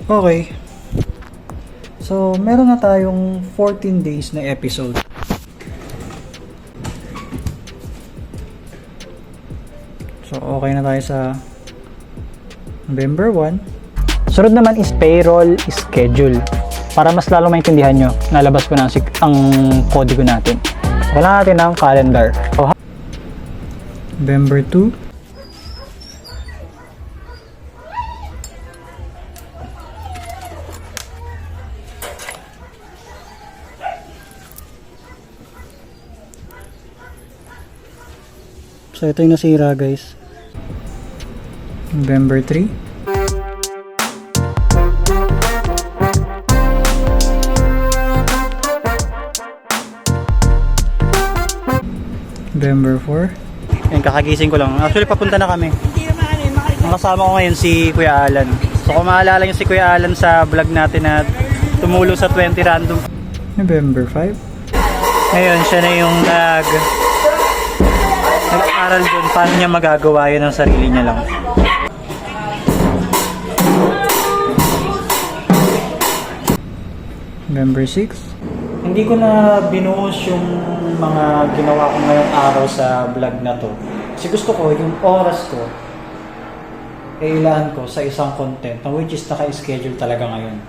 Okay. So, meron na tayong 14 days na episode. So, okay na tayo sa November 1. Sunod naman is payroll schedule. Para mas lalo maintindihan nyo, nalabas ko na ang kodigo natin. Wala natin ang calendar. So, November 2. So, ito yung nasira, guys. November 3. November 4. Yan, kakagising ko lang. Actually, papunta na kami. Ang kasama ko ngayon si Kuya Alan. So, kung maalala nyo si Kuya Alan sa vlog natin na tumulong sa 20 random. November 5. Ngayon, siya na yung nag-aaral dun paano niya magagawa yun ng sarili niya lang. November 6. Hindi ko na binuhos yung mga ginawa ko ngayong araw sa vlog na to. Kasi gusto ko yung oras ko ilaan ko sa isang content na which is naka-schedule talaga ngayon.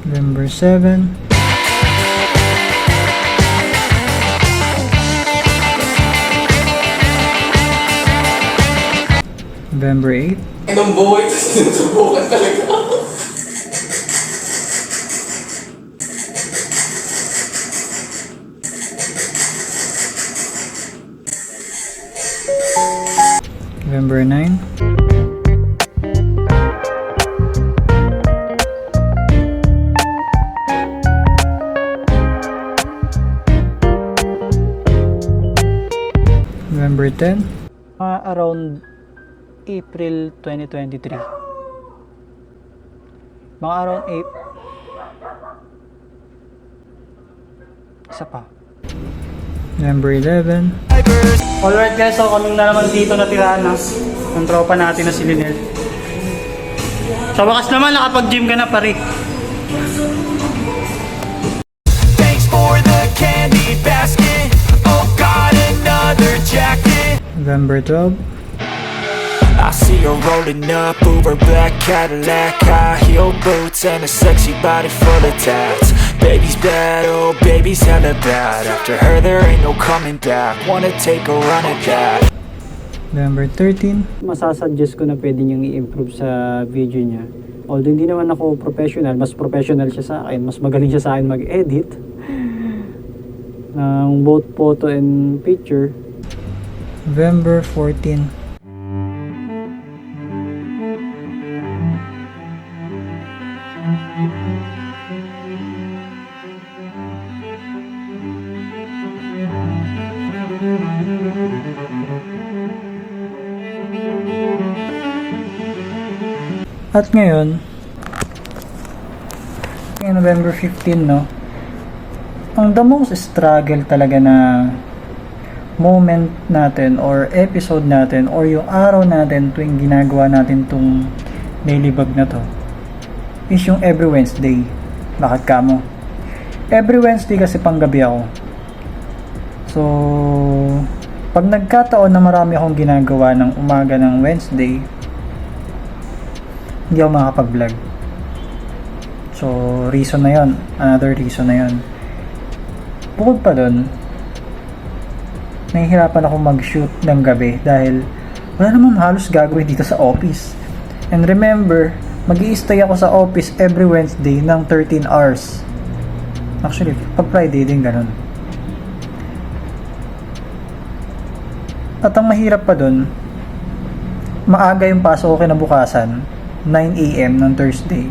November 7. November 8. Ang buhay, sinusubukan talaga. November 9. November 10. Around April 2023. Mga around isa pa. November 11. Alright guys, so kami na naman dito natirahan na ng tropa natin na si Linel. Sa wakas naman, nakapag-gym ka na pare. Thanks for the candy basket. Oh, got another jacket. November 12. I see her rolling up, Uber black Cadillac, high heel boots and a sexy body full of tats. Baby's bad, oh baby's hella bad. After her there ain't no coming back. Wanna take a run at that. November 13. Masasuggest ko na pwede niyang i-improve sa video niya. Although hindi naman ako professional, mas professional siya sa akin. Mas magaling siya sa akin mag-edit ng both photo and picture. November 14. At ngayon, November 15, no? Ang the most struggle talaga na moment natin or episode natin or yung araw natin tuwing ginagawa natin tong daily vlog na to is yung every Wednesday. Bakit kamo? Every Wednesday kasi panggabi ako. So, pag nagkataon na marami akong ginagawa ng umaga ng Wednesday, hindi ako makakapag-vlog. So, reason na yon, another reason na yon. Bukod pa dun, nahihirapan ako mag-shoot ng gabi dahil wala naman halos gagawin dito sa office. And remember, mag-i-stay ako sa office every Wednesday ng 13 hours. Actually, pag Friday din ganun. At ang mahirap pa dun, maaga yung pasok ko kinabukasan, 9 AM ng Thursday.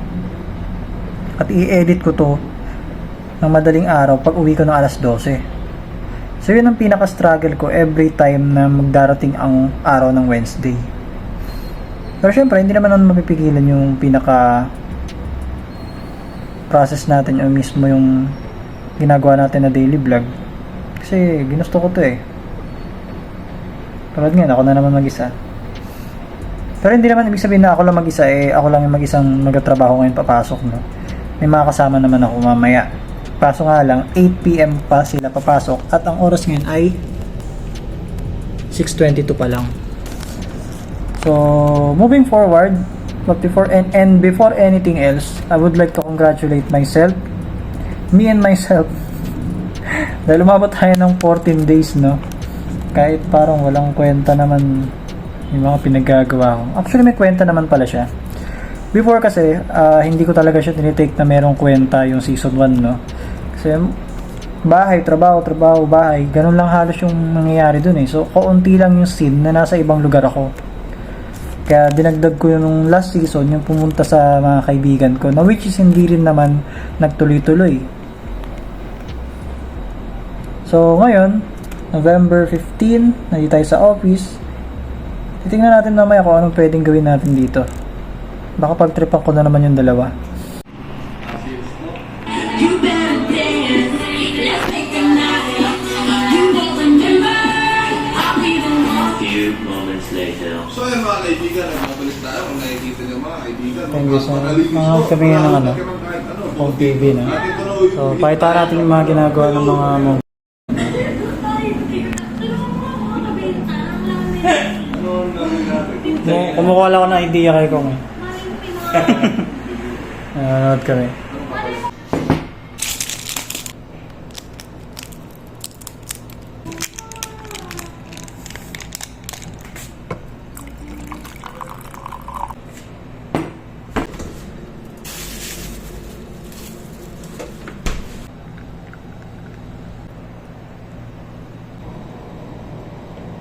At i-edit ko to ng madaling araw pag uwi ko ng alas 12. So yun ang pinaka-struggle ko every time na magdarating ang araw ng Wednesday. Pero syempre, hindi naman natin mapipigilan yung pinaka-process natin o mismo yung ginagawa natin na daily vlog. Kasi ginusto ko to eh. Tulad ngayon, ako na naman mag-isa. Pero hindi naman ibig sabihin na ako lang mag-isa, ako lang yung mag-isang nagtatrabaho ngayon papasok, no? May mga kasama naman ako mamaya. Kaso nga lang, 8 PM pa sila papasok at ang oras ngayon ay 6:22 pa lang. So, moving forward, but before anything else, I would like to congratulate myself, me and myself. Dahil umabot tayo ng 14 days, no? Kahit parang walang kwenta naman yung mga pinaggagawa ko. Actually, may kwenta naman pala siya. Before kasi, hindi ko talaga siya tinitake na merong kwenta yung season 1, no? Kasi, bahay, trabaho, bahay. Ganun lang halos yung nangyayari dun eh. So, kaunti lang yung scene na nasa ibang lugar ako. Kaya dinagdag ko yung last season, yung pumunta sa mga kaibigan ko, na which is hindi rin naman nagtuloy-tuloy. So, ngayon, November 15, nandito tayo sa office. Titingnan natin mamaya kung anong pwedeng gawin natin dito. Baka pagtripan ko na naman yung dalawa. You better dance, let's make a night. You won't remember, I'll be the one. Few moments later. So yung mga kaibigan, nagbabalik tayo kung nakikita niyo mga kaibigan. Thank you so much. Mga sabihin ng ano, Home TV na. So, pakita natin yung mga ginagawa ng mga mo. Kumukuha lang ako ng idea kay Kong eh. Nanonood kami.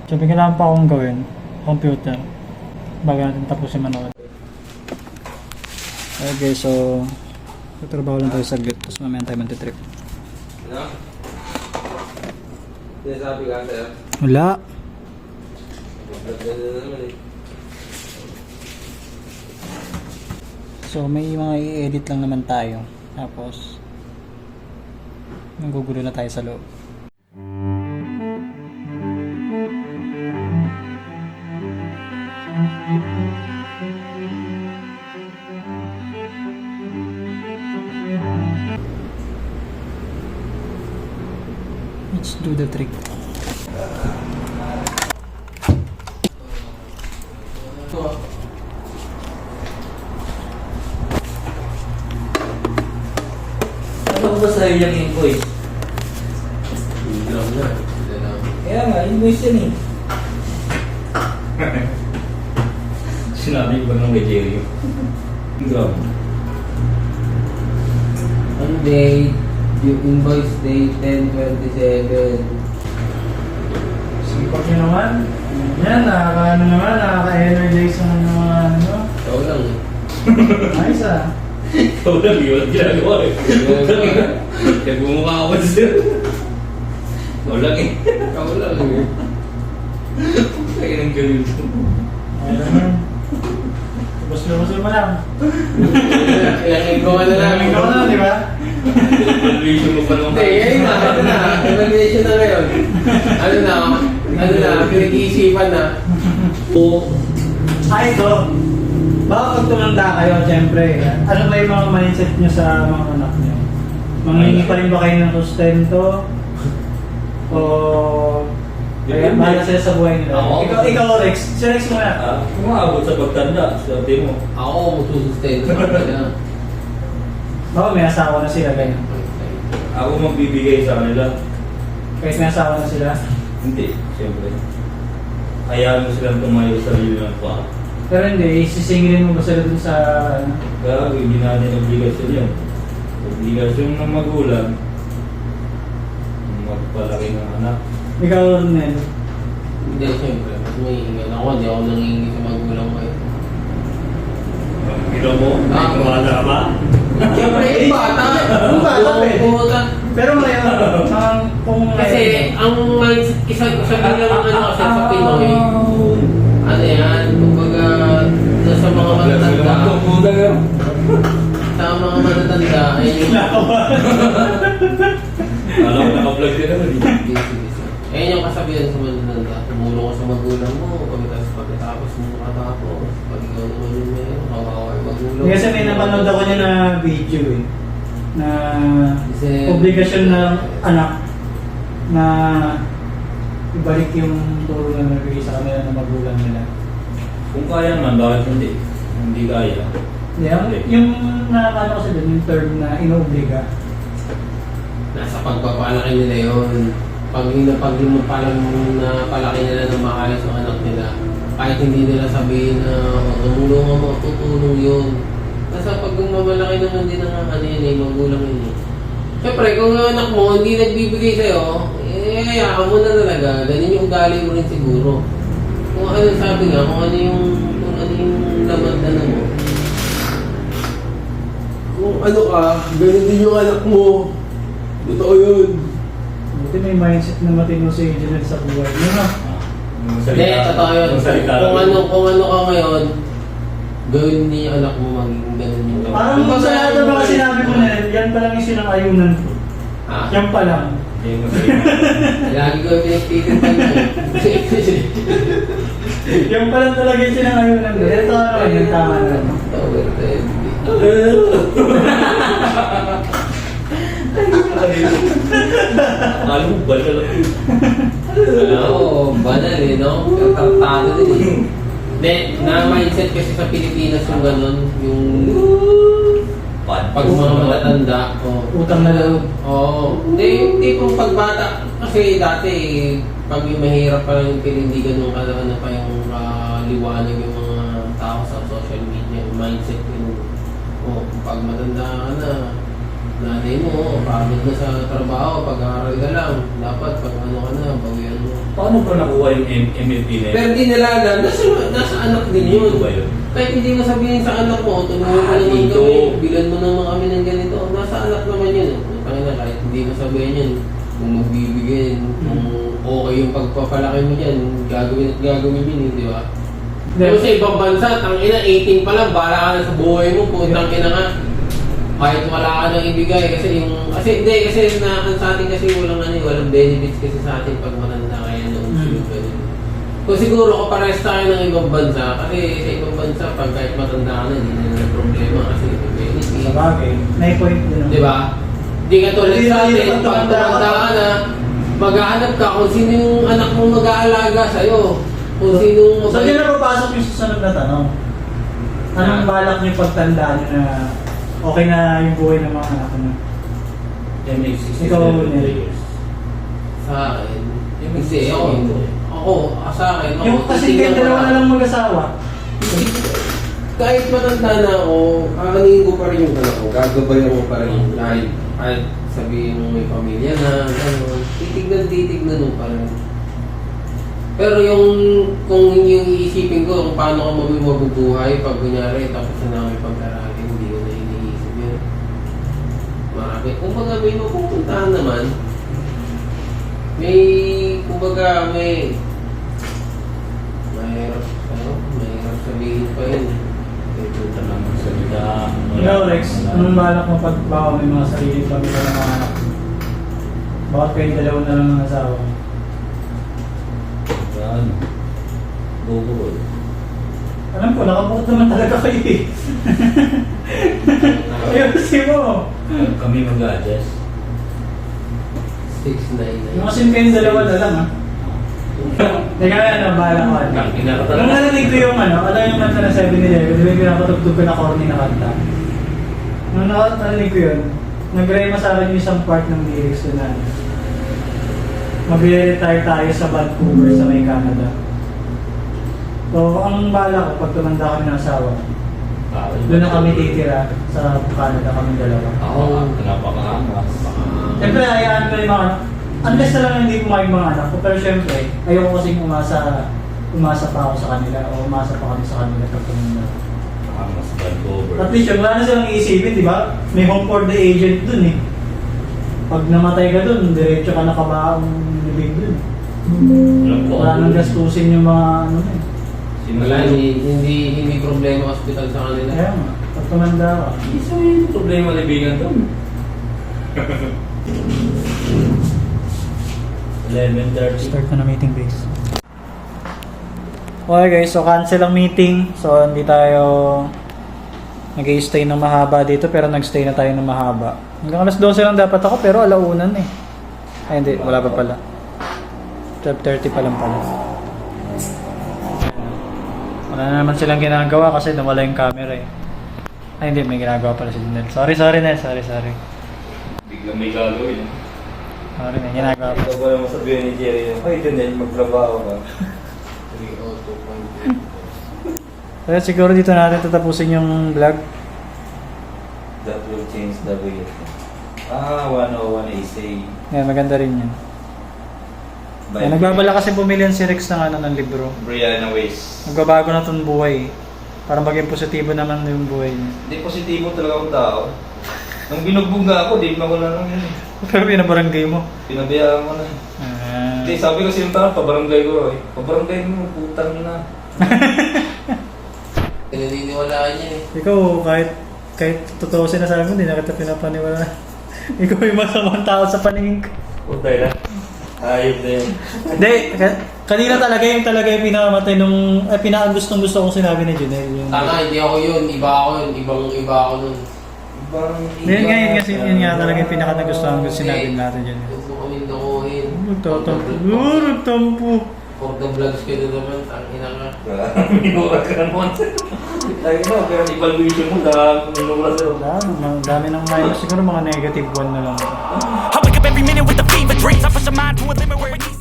So, may kailangan pa akong gawin. Computer. Bago natin tapusin manood. Okay, so tatrabaho lang tayo saglit. Tapos mamaya tayo magti-trip. Ano? Sinasabi ka sa'yo? Wala. So, may mga i-edit lang naman tayo. Tapos, nagugulo na tayo sa loob. Let's do the trick. Ano ba sa'yo yung invoice? Hindi lang na. Kaya nga, invoice yan eh. Sinabi ko ba ng Nigeria? Grabe. Ang date, yung invoice date 10/27. Sipag nyo naman. Yan, nakaka-ano naman, nakaka-energize naman ng mga ano. Ikaw lang eh. Nice ah. Ikaw lang yun, ginagawa eh. Kaya bumukha ako siya. Ikaw lang eh. Ikaw lang eh. Kaya nang galing ko. Ayun naman. Tapos mo lang. Ilang linggo ka na lang. Ikaw na, di ba? Evaluation mo pa naman. Hindi, ngayon na. Ito na. Evaluation na ngayon. Pinag-iisipan na. Ito. Baka pag tumanda kayo, siyempre, ano ba yung mga mindset nyo sa mga anak nyo? Manghingi pa rin ba kayo ng sustento? O kaya bahala sila sa buhay nila? Oo. Ikaw Rex. Si Rex muna. Kung maabot sa pagtanda, sabi mo. Ako, magsusustento sa kanila. Oo, may asawa na sila, ganyan. Ako magbibigay sa kanila. Kahit may asawa na sila. Hindi, siyempre. Hayaan mo silang tumayo sa sarili ng paa. Pero hindi, sisingilin mo ba sila dun sa... ano? Kaya hindi natin obligasyon yan. Obligasyon ng magulang, magpalaki ng anak. Ikaw, Nel. Hindi, siyempre. Mas mahihingan ako. Hindi ako nangingi sa magulang ko eh. Ilo mo? Ah. Wala ba? Siyempre, yung bata. Yung bata, pwede. Pumunta. Pero ngayon, kung... Kasi, ang mindset, isa lang naman ano kasi sa Pinoy, ano yan, kumbaga, sa mga matatanda, sa mga matatanda, ay yung... Alam ko naka-vlog din naman. Ayun yung kasabihan sa matatanda, tumulong ka sa magulang mo, pagkatapos tapos mo makatapos. Pag ikaw naman yung meron, kawawa yung magulang. Kasi may napanood ako niya na video eh. Na Kasi, obligasyon ng anak na ibalik yung turo na nabigay sa kanila ng magulang nila. Kung kaya naman, bakit hindi? Hindi kaya. Yeah, yung nakakano kasi dun, yung term na inoobliga. nasa pagpapalaki nila yun. Pag mo palang na palaki nila ng maayos ang anak nila, kahit hindi nila sabihin na tumulungan mo, tutulong yun. Nasa pag mamalaki naman din ang ano yun eh, magulang yun eh. Siyempre, kung yung anak mo hindi nagbibigay sa'yo, hayaan mo na talaga. Ganun yung ugali mo rin siguro. Kung ano sabi nga, kung ano yung laman na mo. Kung ano ka, ganun din yung anak mo. Totoo yun. Buti may mindset na matino si Angel sa buhay niya, no? Hindi, totoo yun. Kung ano ka ngayon, gawin niya yung anak mo maging ganun yung gawin. Parang kung sa lahat ng mga sinabi mo na yan pa lang yung sinang-ayunan ko. Ah. Yan pa lang. Lagi ko yung pinagtitintan mo. Yan pa lang talaga yung sinang-ayunan ko. Ito ano, yung tama na. Tower 20. Alam mo, banal lang yun. Alam mo, banal eh, no? Tartado din eh. Hindi, na-mindset kasi sa Pilipinas yung gano'n, yung pag mga matatanda. Utang na loob. Oo. Hindi, yung tipong pagbata. Kasi dati, pag yung mahirap pa lang yung hindi ganun ano pa yung liwanag yung mga tao sa social media, yung mindset yung pag matanda ka na, nanay mo, pagod na sa trabaho, pag-aaral ka lang, dapat pag ano ka na, bawian mo. Paano ba nakuha yung MLP na yun? Pero di nila alam, nasa anak din yun. Ano ba yun? Kahit hindi mo sabihin sa anak mo, tulungan mo naman dito. kami, bilan mo naman kami ng ganito, nasa anak naman yun. Pangina, kahit hindi mo sabihin yun, kung magbibigay, kung okay yung pagpapalaki mo dyan, gagawin at gagawin yun, di ba? Pero sa ibang bansa, tangina, 18 pa lang, bala ka na sa buhay mo, putang ina nga. Kahit wala ka nang ibigay, kasi sa atin kasi walang benefits kasi sa atin pag matanda kaya nung kung siguro kapares tayo ng ibang bansa, kasi sa ibang bansa, pag kahit matanda ka na, hindi na nila problema kasi may benefits. Sa bagay, may point din. Di ba? Hindi ka tulad sa atin, pag tumanda ka na, maghahanap ka kung sino yung anak mo mag-aalaga sa'yo. Kung sino So, dyan na papasok yung susunod na tanong. Anong balak niyo pagtanda niyo na okay na yung buhay ng mga anak niyo? Ikaw, Nel. Sa akin, kasi ako, sa akin, ako, Yung kasi kayo dalawa na lang mag-asawa. kahit matanda na ako, kakanin ko pa rin yung anak ko, gagabayan ko pa rin kahit sabihin mo may pamilya na, gano'n, titignan mo pa rin. Pero kung yung iisipin ko kung paano ka mabubuhay pag kunyari tapos na namin pag-aralin, hindi ko na iniisip yun. Marami. Kumbaga may mapupuntahan naman. Mahirap sabihin pa yun. Punta lang ang salita. Ikaw, Rex, anong balak mo pag baka may mga sariling pamilya ng mga anak? Bakit kayo dalawa na lang ng asawa? Yan. Bubol. Alam ko, nakabukod naman talaga kayo eh. Ayun, kasi mo. Kami mag-adjust. 699. Yung kasi kayong dalawa na lang ha. Teka na, balak ko. Nung narinig ko yung alam yung kanta na 7-Eleven, di ba yung pinapatugtog ko na corny na kanta? Nung narinig ko yun, nag-rema sa akin yung isang part ng lyrics ko na mag-retire tayo sa Vancouver sa may Canada. So, ang bala ko, pag tumanda kami ng asawa, doon na kami titira sa Canada kami dalawa. Ako, napaka-angas. Siyempre, hayaan ko yung mga unless na lang hindi kumain mga anak ko, pero siyempre, ayoko kasing umasa pa ako sa kanila o umasa pa kami sa kanila pag tumanda. Angas Vancouver. At least, wala na silang iisipin, di ba? May home for the agent dun eh. Pag namatay ka dun, diretso ka nakabaong libing dun. Wala nang gastusin yung mga eh. Wala, hindi problema hospital sa kanila. Kaya nga, pag tumanda ka. Isa yung problema libigan doon. 11:30. Start na meeting base. Okay guys, so cancel ang meeting. So hindi tayo nag-stay ng mahaba dito pero nag-stay na tayo ng mahaba. Hanggang alas 12 lang dapat ako pero alaunan eh. Ay hindi, wala pa pala. 12:30 pa lang pala. Wala na naman silang ginagawa kasi nawala yung camera eh. Ay hindi, may ginagawa pala si Nel. Sorry Nel, sorry. Biglang may gagawin. Sorry, may ginagawa pa. Ito ba naman sabihin ni Jerry, ay Daniel, magtrabaho ka. 302.5. Kaya siguro dito natin tatapusin yung vlog. That will change the way. 101 essay. Yan, maganda rin yan. Yan, nagbabala kasi bumili yan si Rex ng libro. Brianna Weiss. Nagbabago na itong buhay. Para maging positibo naman yung buhay niya. Hindi positibo talaga akong tao. Nung binugbog nga ako, di ko na lang yun eh. Pero pinabarangay mo. Pinabayaan ko na eh. Hindi, sabi ko yung parang pabarangay ko eh. Pabarangay mo, putang na. Pinaniniwalaan niya eh. Ikaw, kahit totoo sinasabi mo, hindi na kita pinapaniwala. Ikaw yung masamang tao sa paningin ko. Putay na. Ayop na yun. Hindi, kanina talaga yung pinakamatay nung, pinakagustong gusto kong sinabi ni Junel. Yung, Hindi ako yun. Iba ako yun. Iba ako nun. yun nga talaga yung pinakanagustuhan ko sinabi natin Junel. Huwag mo kami nakuhin. Nagtampo. For the vlogs ka na naman. Tangina ka. Minura ka naman. Lagi mo, pero evaluation mo, minura sa'yo. Dami ng minus. Siguro mga negative one na lang. I wake up every minute with a fever dreams. I push my mind to a limit where it needs